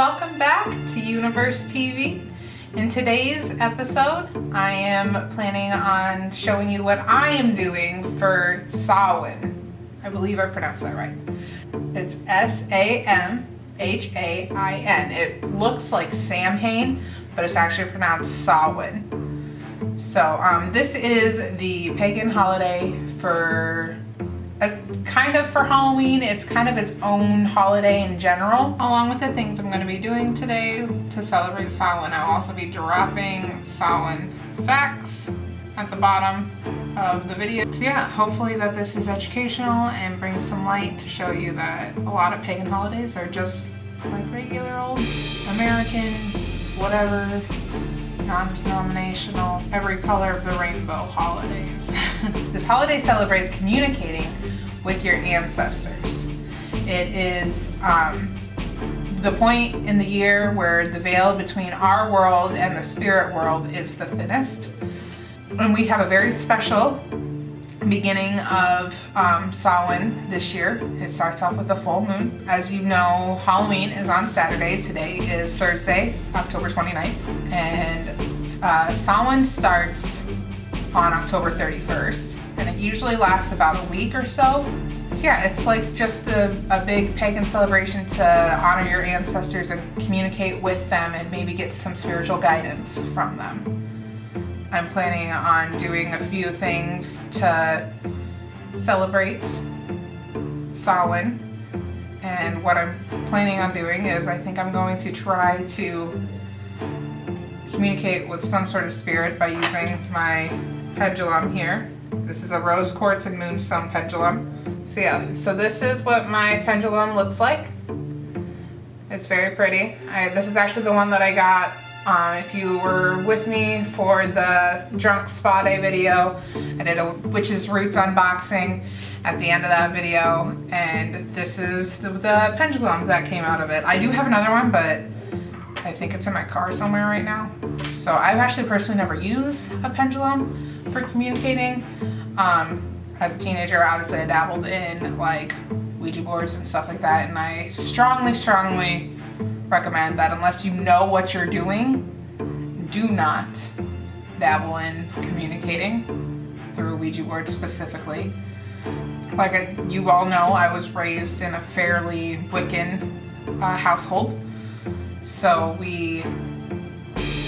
welcome back to Universe TV. In today's episode, I am planning on showing you what I am doing for Samhain. I believe I pronounced that right. It's Samhain. It looks like Samhain, but it's actually pronounced Samhain. So this is the pagan holiday for kind of for Halloween. It's kind of its own holiday in general. Along with the things I'm going to be doing today to celebrate Samhain, I'll also be dropping Samhain facts at the bottom of the video. So yeah, hopefully that this is educational and brings some light to show you that a lot of pagan holidays are just like regular old American, whatever, non-denominational, every color of the rainbow holidays. This holiday celebrates communicating with your ancestors. It is the point in the year where the veil between our world and the spirit world is the thinnest. And we have a very special beginning of Samhain this year. It starts off with a full moon. As you know, Halloween is on Saturday. Today is Thursday, October 29th. And Samhain starts on October 31st. And it usually lasts about a week or so. So yeah, it's like just a big pagan celebration to honor your ancestors and communicate with them and maybe get some spiritual guidance from them. I'm planning on doing a few things to celebrate Samhain. And what I'm planning on doing is I think I'm going to try to communicate with some sort of spirit by using my pendulum here. This is a rose quartz and moonstone pendulum. So yeah, so this is what my pendulum looks like. It's very pretty. This is actually the one that I got if you were with me for the drunk spa day video. I did a witch's roots unboxing at the end of that video, and this is the pendulum that came out of it. I do have another one, but I think it's in my car somewhere right now. So I've actually personally never used a pendulum for communicating. As a teenager, obviously I dabbled in like Ouija boards and stuff like that, and I strongly recommend that unless you know what you're doing, do not dabble in communicating through a Ouija board specifically. Like you all know, I was raised in a fairly Wiccan household, so we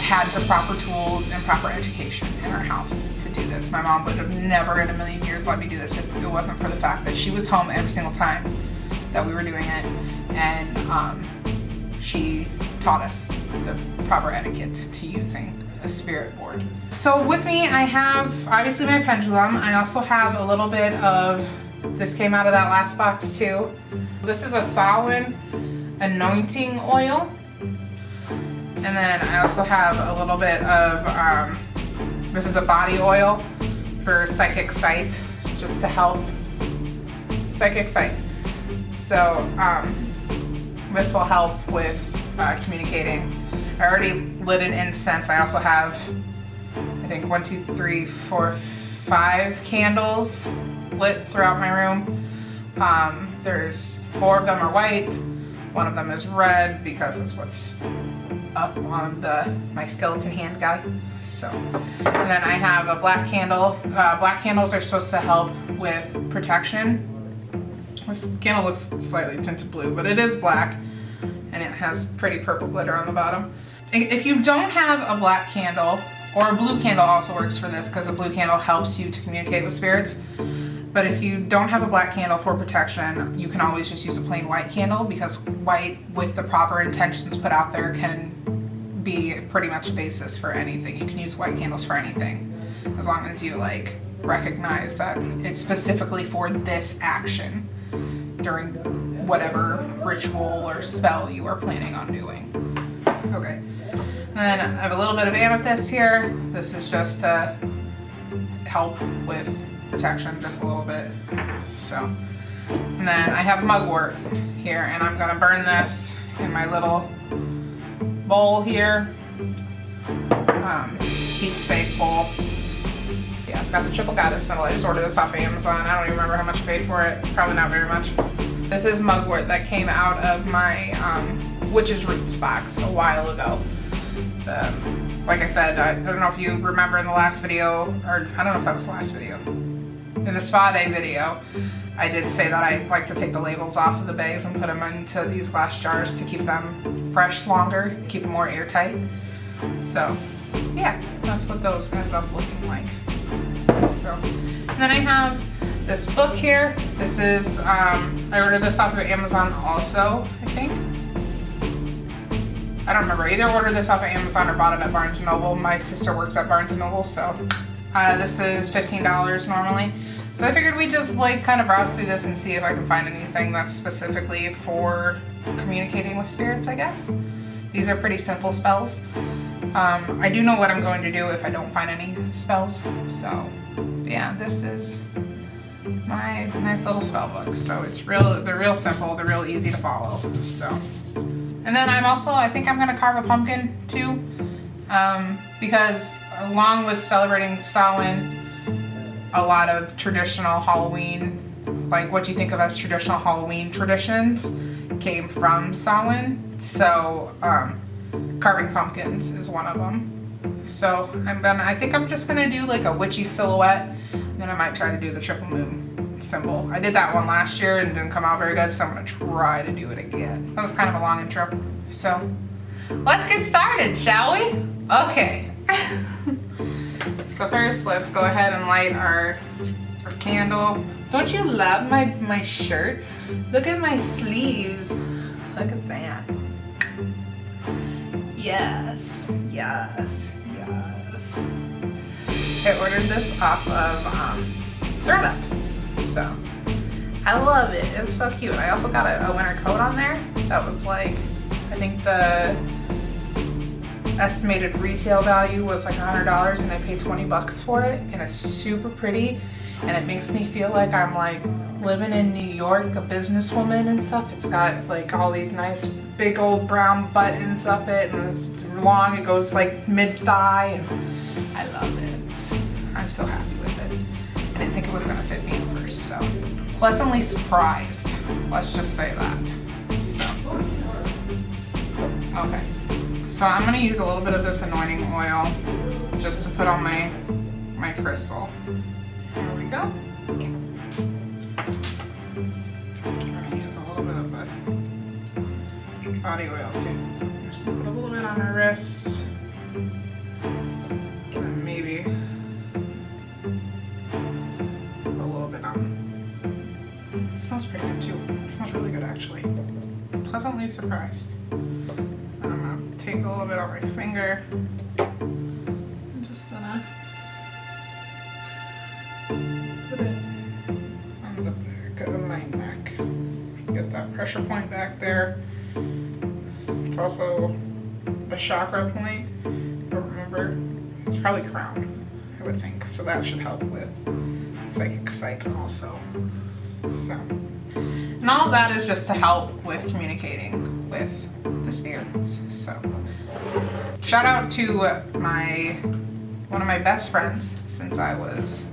had the proper tools and proper education in our house to do this. My mom would have never in a million years let me do this if it wasn't for the fact that she was home every single time that we were doing it, and she taught us the proper etiquette to using a spirit board. So with me, I have obviously my pendulum. I also have a little bit of, this came out of that last box too. This is a Samhain anointing oil. And then I also have a little bit of, this is a body oil for psychic sight, just to help psychic sight. So this will help with communicating. I already lit an incense. I also have, I think 1, 2, 3, 4, 5 candles lit throughout my room. There's 4 of them are white. 1 of them is red because it's what's up on my skeleton hand guy. So, and then I have a black candle. Black candles are supposed to help with protection. This candle looks slightly tinted blue, but it is black, and it has pretty purple glitter on the bottom. If you don't have a black candle, or a blue candle also works for this, because a blue candle helps you to communicate with spirits. But if you don't have a black candle for protection, you can always just use a plain white candle, because white with the proper intentions put out there can be pretty much a basis for anything. You can use white candles for anything, as long as you like recognize that it's specifically for this action during whatever ritual or spell you are planning on doing. Okay, and then I have a little bit of amethyst here. This is just to help with protection, just a little bit. So, and then I have mugwort here, and I'm gonna burn this in my little bowl here, heat safe bowl. Yeah, it's got the triple goddess symbol. I just ordered this off Amazon. I don't even remember how much I paid for it. Probably not very much. This is mugwort that came out of my witch's roots box a while ago. Like I said, I don't know if you remember in the last video, or I don't know if that was the last video. In the spa day video, I did say that I like to take the labels off of the bags and put them into these glass jars to keep them fresh longer, keep them more airtight. So yeah, that's what those ended up looking like. So, and then I have this book here. This is, I ordered this off of Amazon also, I think. I don't remember, either ordered this off of Amazon or bought it at Barnes & Noble. My sister works at Barnes & Noble, so this is $15 normally. So I figured we'd just like kind of browse through this and see if I can find anything that's specifically for communicating with spirits, I guess. These are pretty simple spells. I do know what I'm going to do if I don't find any spells. So yeah, this is my nice little spell book. So it's they're real simple, they're real easy to follow. So, and then I think I'm gonna carve a pumpkin too, because along with celebrating Samhain, a lot of traditional Halloween, like what you think of as traditional Halloween traditions, came from Samhain. So carving pumpkins is one of them. So I think I'm just gonna do like a witchy silhouette, and then I might try to do the triple moon symbol. I did that one last year and didn't come out very good, so I'm gonna try to do it again. That was kind of a long intro. So let's get started, shall we? Okay. So first, let's go ahead and light our candle. Don't you love my shirt? Look at my sleeves. Look at that. Yes, yes, yes. I ordered this off of ThredUp, so I love it. It's so cute. I also got a winter coat on there that was like, I think the estimated retail value was like $100 and I paid 20 bucks for it, and it's super pretty, and it makes me feel like I'm like living in New York, a businesswoman and stuff. It's got like all these nice big old brown buttons up it, and it's long, it goes like mid-thigh, and I love it. I'm so happy with it. I didn't think it was gonna fit me at first, so pleasantly surprised, let's just say that. So okay. So I'm going to use a little bit of this anointing oil just to put on my crystal. There we go. I'm going to use a little bit of the body oil too. So I'm just going to put a little bit on my wrists. And then maybe put a little bit on. It smells pretty good too. It smells really good actually. Pleasantly surprised. Take a little bit on my finger. I'm just gonna put it on the back of my neck. Get that pressure point back there. It's also a chakra point. I don't remember. It's probably crown, I would think. So that should help with psychic sight also. So, and all of that is just to help with communicating with the spirits. So shout out to one of my best friends since I was,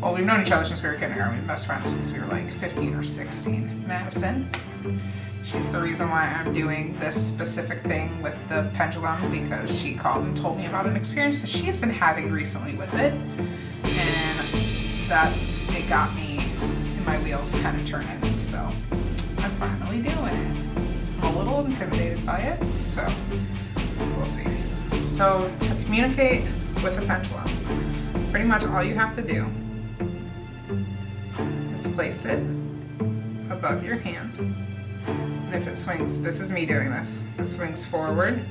well, we've known each other since we were kindergarten. We've been best friends since we were like 15 or 16. Madison. She's the reason why I'm doing this specific thing with the pendulum, because she called and told me about an experience that she's been having recently with it, and that it got me in my wheels kind of turning. So I'm finally doing it. I'm a little intimidated by it, so we'll see. So to communicate with a pendulum, pretty much all you have to do is place it above your hand. And if it swings, this is me doing this. If it swings forward,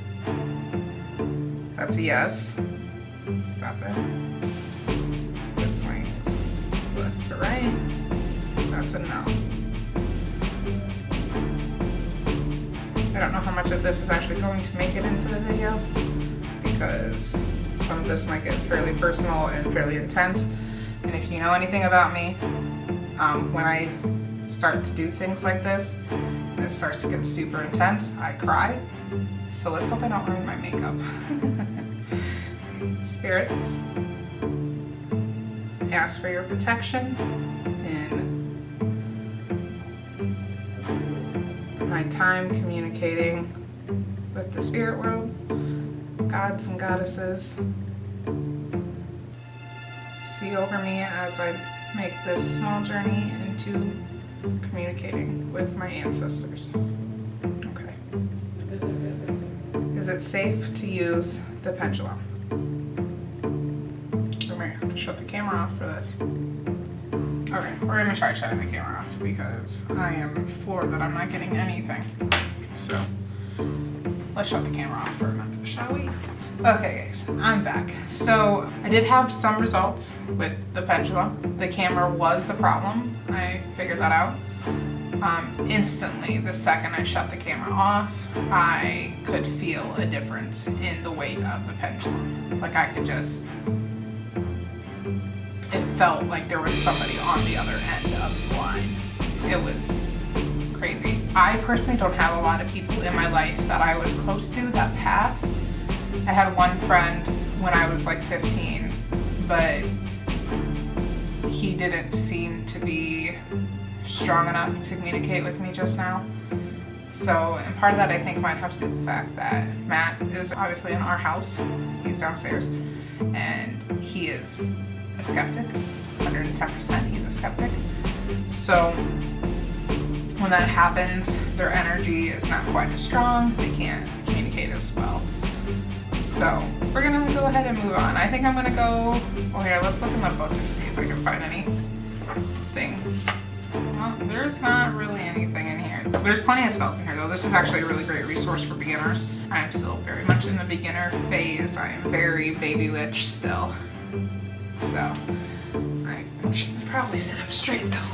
that's a yes. Stop it. If it swings left to right, that's a no. I don't know how much of this is actually going to make it into the video, because some of this might get fairly personal and fairly intense. And if you know anything about me, when I start to do things like this and it starts to get super intense, I cry. So let's hope I don't ruin my makeup. Spirits, ask for your protection in my time communicating with the spirit world, gods and goddesses. See over me as I make this small journey into communicating with my ancestors. Okay. Is it safe to use the pendulum? I'm gonna have to shut the camera off for this. Okay, we're gonna try shutting the camera off because I am floored that I'm not getting anything. So let's shut the camera off for a minute, shall we? Okay guys, I'm back. So I did have some results with the pendulum. The camera was the problem. I figured that out. Instantly, the second I shut the camera off, I could feel a difference in the weight of the pendulum. Like I could just, it felt like there was somebody on the other end of the line. It was crazy. I personally don't have a lot of people in my life that I was close to that passed. I had one friend when I was like 15, but he didn't seem to be strong enough to communicate with me just now. So, and part of that I think might have to do with the fact that Matt is obviously in our house. He's downstairs, and he is a skeptic, 110%, he's a skeptic. So when that happens, their energy is not quite as strong, they can't communicate as well. So we're gonna go ahead and move on. I think I'm gonna go, well here, let's look in the book and see if I can find anything. Well, there's not really anything in here. There's plenty of spells in here though. This is actually a really great resource for beginners. I'm still very much in the beginner phase. I am very baby witch still. So, I should probably sit up straight though.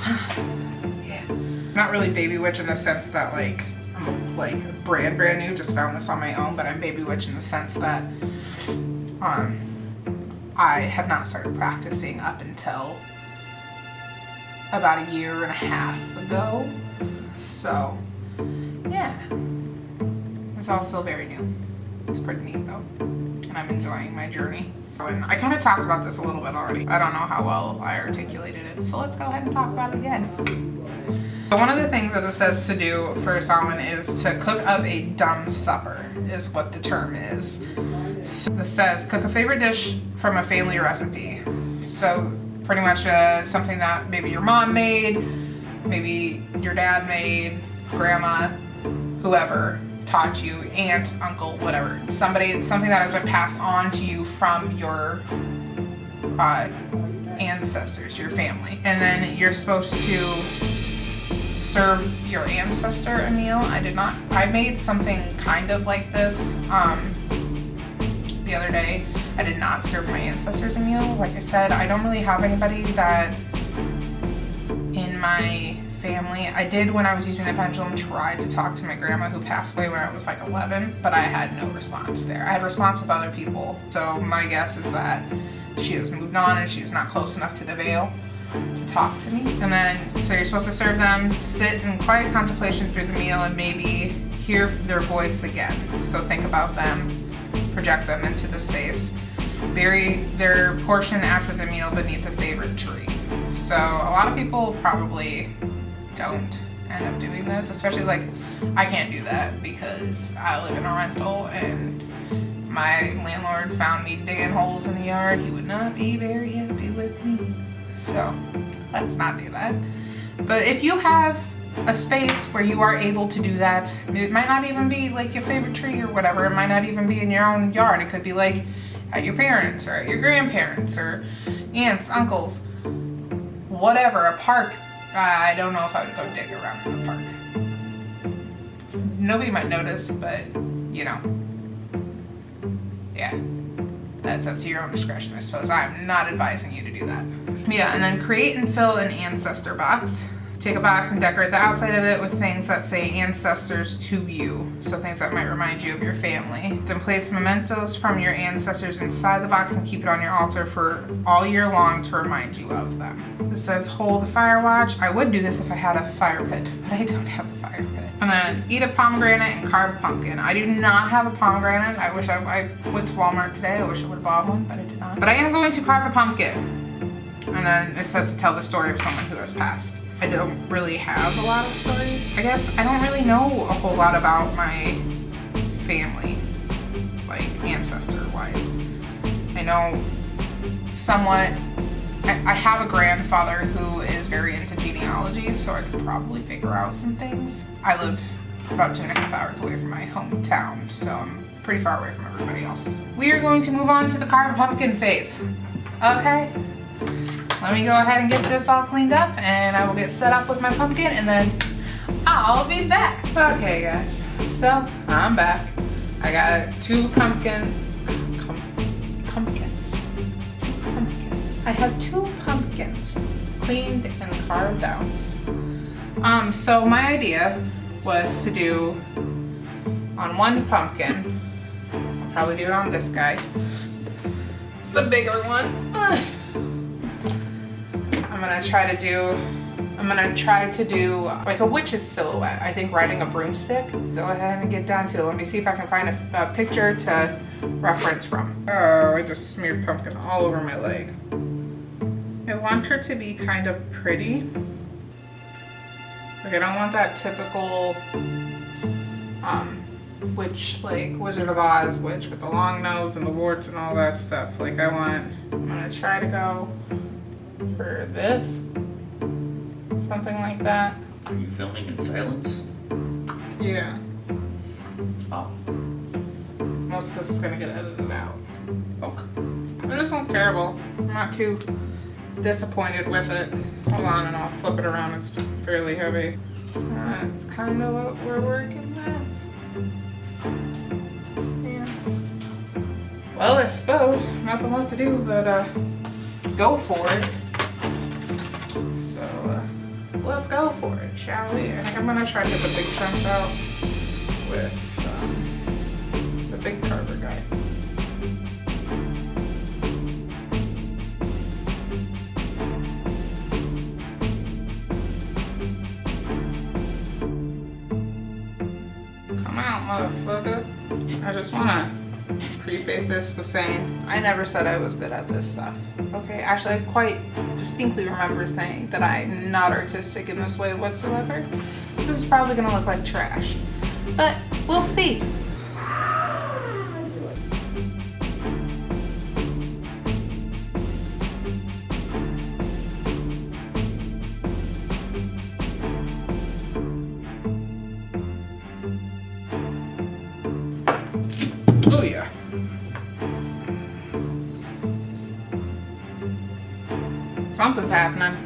Yeah. Not really baby witch in the sense that like, I'm like brand new, just found this on my own, but I'm baby witch in the sense that I have not started practicing up until about 1.5 years ago. So yeah, it's all still very new. It's pretty neat though, and I'm enjoying my journey. And I kind of talked about this a little bit already. I don't know how well I articulated it, so let's go ahead and talk about it again. So one of the things that it says to do for Samhain is to cook up a dumb supper, is what the term is. So it says cook a favorite dish from a family recipe. So pretty much something that maybe your mom made, maybe your dad made, grandma, whoever taught you, aunt, uncle, whatever. Something that has been passed on to you from your ancestors, your family. And then you're supposed to serve your ancestor a meal. I made something kind of like this the other day. I did not serve my ancestors a meal. Like I said, I don't really have anybody that in my family. I did, when I was using the pendulum, try to talk to my grandma who passed away when I was like 11, but I had no response there. I had response with other people. So my guess is that she has moved on and she's not close enough to the veil to talk to me. And then, so you're supposed to serve them, sit in quiet contemplation through the meal, and maybe hear their voice again. So think about them, project them into the space. Bury their portion after the meal beneath a favorite tree. So a lot of people probably don't end up doing this, especially like I can't do that because I live in a rental and my landlord found me digging holes in the yard. He would not be very happy with me. So let's not do that. But if you have a space where you are able to do that, it might not even be like your favorite tree or whatever. It might not even be in your own yard. It could be like at your parents or at your grandparents or aunts, uncles, whatever, a park. I don't know if I would go dig around in the park. Nobody might notice, but you know, yeah, that's up to your own discretion, I suppose. I'm not advising you to do that. Yeah, and then create and fill an ancestor box. Take a box and decorate the outside of it with things that say ancestors to you. So things that might remind you of your family. Then place mementos from your ancestors inside the box and keep it on your altar for all year long to remind you of them. This says hold the fire watch. I would do this if I had a fire pit, but I don't have a fire pit. And then eat a pomegranate and carve a pumpkin. I do not have a pomegranate. I wish I went to Walmart today. I wish I would have bought one, but I did not. But I am going to carve a pumpkin. And then it says to tell the story of someone who has passed. I don't really have a lot of stories. I guess I don't really know a whole lot about my family, like ancestor-wise. I know somewhat. I have a grandfather who is very into genealogy, so I could probably figure out some things. I live about 2.5 hours away from my hometown, so I'm pretty far away from everybody else. We are going to move on to the carve a pumpkin phase. Okay? Let me go ahead and get this all cleaned up, and I will get set up with my pumpkin, and then I'll be back. Okay, guys, so I'm back. I got 2 pumpkins. I have 2 pumpkins cleaned and carved out. So my idea was to do on one pumpkin, I'll probably do it on this guy, the bigger one. I'm gonna try to do like a witch's silhouette. I think riding a broomstick. Go ahead and get down to it. Let me see if I can find a picture to reference from. Oh, I just smeared pumpkin all over my leg. I want her to be kind of pretty. Like I don't want that typical witch, like Wizard of Oz witch with the long nose and the warts and all that stuff. Like I'm gonna try to go for this. Something like that. Are you filming in silence? Yeah. Oh. Most of this is gonna get edited out. Okay. It doesn't look terrible. I'm not too disappointed with it. Hold on and I'll flip it around. It's fairly heavy. That's kind of what we're working with. Yeah. Well, I suppose nothing left to do but go for it. So let's go for it, shall we? I think I'm gonna try to get the big chunks out with the big carver guy. Come out, motherfucker. I just wanna preface this with saying I never said I was good at this stuff. Okay, actually I quite distinctly remember saying that I'm not artistic in this way whatsoever. This is probably gonna look like trash, but we'll see. Oh yeah. Something's happening.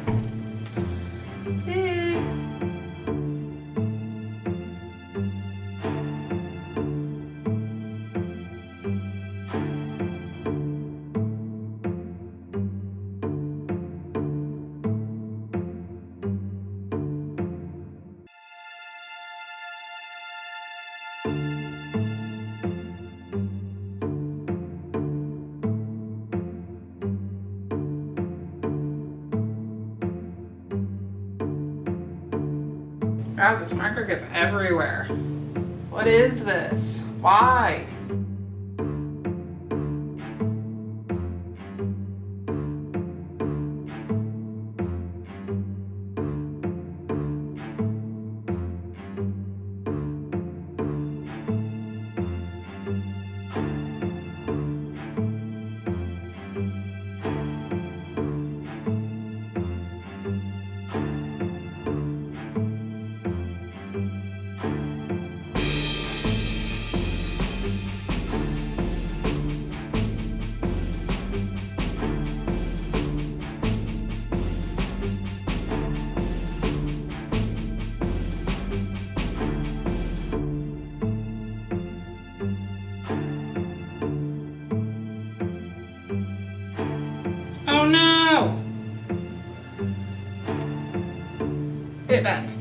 God, this marker gets everywhere. What is this? Why? Oh no! It bent.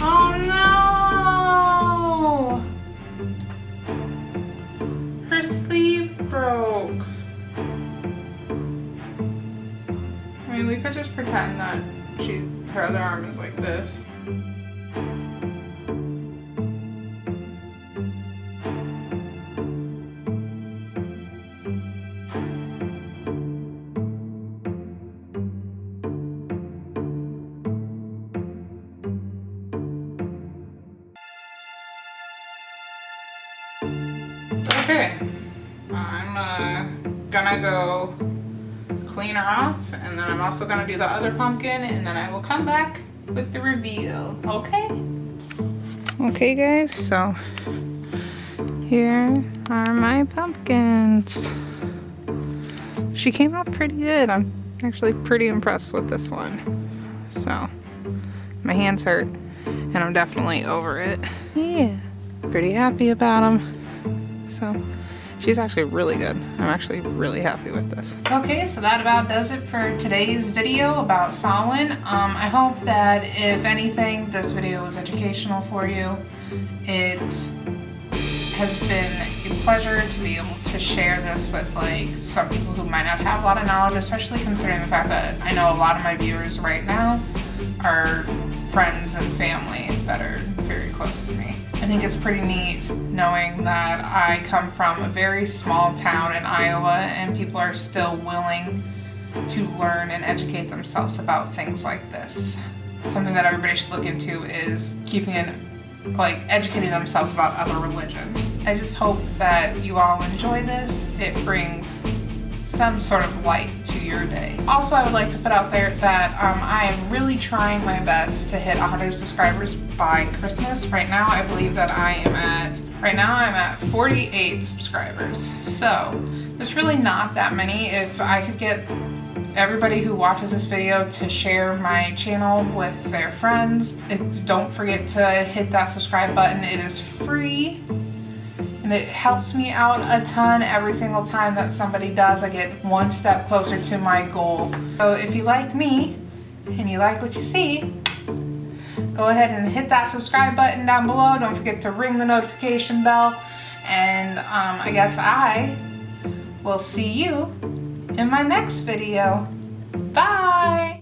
Oh no! Her sleeve broke. I mean, we could just pretend that she's Her other arm is like this. Okay, I'm gonna go clean her off, and then I'm also gonna do the other pumpkin, and then I will come back with the reveal, okay? Okay guys, so here are my pumpkins. She came out pretty good. I'm actually pretty impressed with this one. So, my hands hurt, and I'm definitely over it. Yeah, pretty happy about them. So, she's actually really good. I'm actually really happy with this. Okay, so that about does it for today's video about Samhain. I hope that if anything, this video was educational for you. It has been a pleasure to be able to share this with like some people who might not have a lot of knowledge, especially considering the fact that I know a lot of my viewers right now are friends and family that are very close to me. I think it's pretty neat knowing that I come from a very small town in Iowa and people are still willing to learn and educate themselves about things like this. Something that everybody should look into is educating themselves about other religions. I just hope that you all enjoy this. It brings some sort of light to your day. Also, I would like to put out there that I am really trying my best to hit 100 subscribers by Christmas. Right now, I believe that I'm at 48 subscribers. So, there's really not that many. If I could get everybody who watches this video to share my channel with their friends, don't forget to hit that subscribe button. It is free. And it helps me out a ton every single time that somebody does. I get one step closer to my goal. So if you like me and you like what you see, go ahead and hit that subscribe button down below. Don't forget to ring the notification bell. And I guess I will see you in my next video. Bye!